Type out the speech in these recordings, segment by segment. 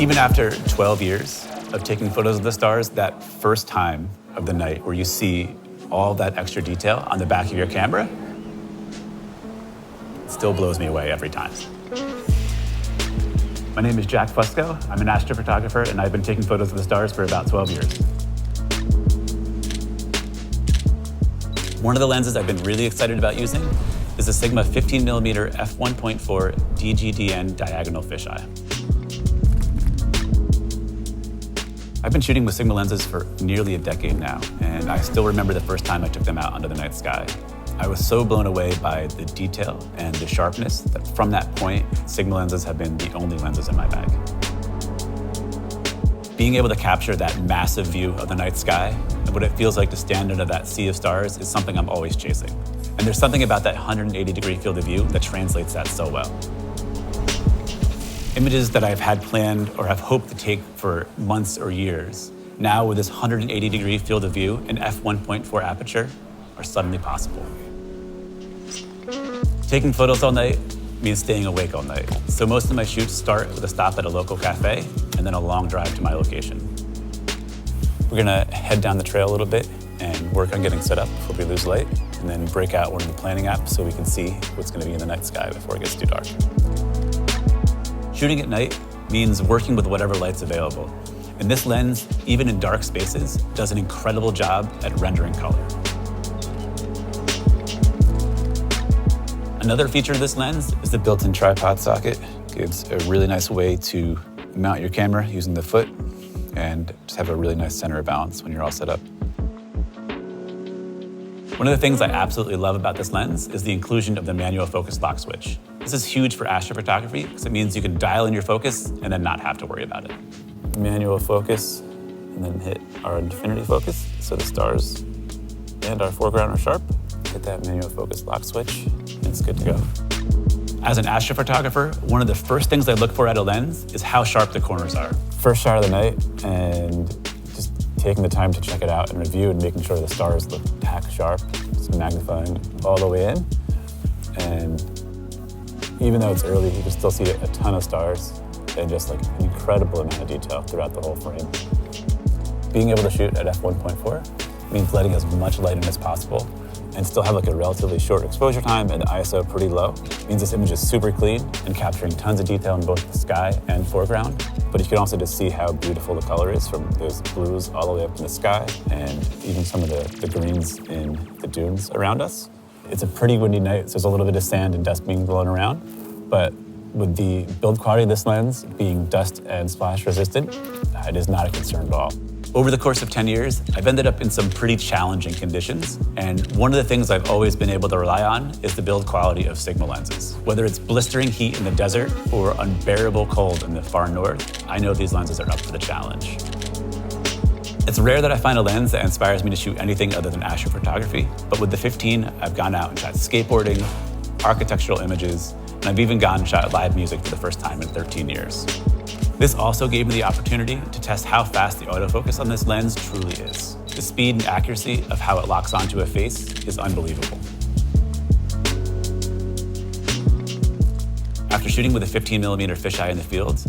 Even after 12 years of taking photos of the stars, that first time of the night where you see all that extra detail on the back of your camera still blows me away every time. My name is Jack Fusco. I'm an astrophotographer, and I've been taking photos of the stars for about 12 years. One of the lenses I've been really excited about using is the Sigma 15mm f1.4 DGDN diagonal fisheye. I've been shooting with Sigma lenses for nearly a decade now, and I still remember the first time I took them out under the night sky. I was so blown away by the detail and the sharpness that from that point, Sigma lenses have been the only lenses in my bag. Being able to capture that massive view of the night sky and what it feels like to stand under that sea of stars is something I'm always chasing. And there's something about that 180-degree field of view that translates that so well. Images that I've had planned or have hoped to take for months or years, now with this 180-degree field of view and f1.4 aperture, are suddenly possible. Taking photos all night means staying awake all night. So most of my shoots start with a stop at a local cafe and then a long drive to my location. We're gonna head down the trail a little bit and work on getting set up before we lose light, and then break out one of the planning apps so we can see what's gonna be in the night sky before it gets too dark. Shooting at night means working with whatever light's available. And this lens, even in dark spaces, does an incredible job at rendering color. Another feature of this lens is the built-in tripod socket. It's a really nice way to mount your camera using the foot and just have a really nice center of balance when you're all set up. One of the things I absolutely love about this lens is the inclusion of the manual focus lock switch. This is huge for astrophotography because it means you can dial in your focus and then not have to worry about it. Manual focus, and then hit our infinity focus so the stars and our foreground are sharp. Hit that manual focus lock switch, and it's good to go. As an astrophotographer, one of the first things I look for at a lens is how sharp the corners are. First shot of the night, and just taking the time to check it out and review and making sure the stars look tack sharp, just magnifying all the way in. And even though it's early, you can still see a ton of stars and just like an incredible amount of detail throughout the whole frame. Being able to shoot at f1.4 means letting as much light in as possible and still have like a relatively short exposure time and the ISO pretty low. It means this image is super clean and capturing tons of detail in both the sky and foreground. But you can also just see how beautiful the color is from those blues all the way up in the sky and even some of the greens in the dunes around us. It's a pretty windy night, so there's a little bit of sand and dust being blown around. But with the build quality of this lens being dust and splash resistant, it is not a concern at all. Over the course of 10 years, I've ended up in some pretty challenging conditions, and one of the things I've always been able to rely on is the build quality of Sigma lenses. Whether it's blistering heat in the desert or unbearable cold in the far north, I know these lenses are up for the challenge. It's rare that I find a lens that inspires me to shoot anything other than astrophotography, but with the 15, I've gone out and shot skateboarding, architectural images, and I've even gone and shot live music for the first time in 13 years. This also gave me the opportunity to test how fast the autofocus on this lens truly is. The speed and accuracy of how it locks onto a face is unbelievable. After shooting with a 15mm fisheye in the field,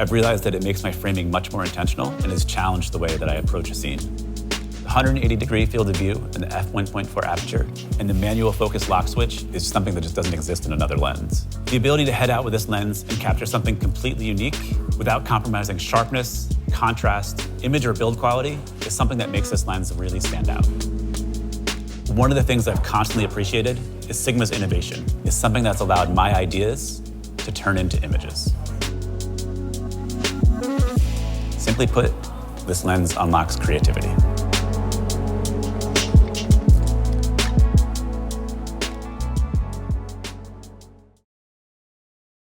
I've realized that it makes my framing much more intentional and has challenged the way that I approach a scene. The 180-degree field of view and the f1.4 aperture and the manual focus lock switch is something that just doesn't exist in another lens. The ability to head out with this lens and capture something completely unique without compromising sharpness, contrast, image, or build quality is something that makes this lens really stand out. One of the things I've constantly appreciated is Sigma's innovation. It's something that's allowed my ideas to turn into images. Simply put, this lens unlocks creativity.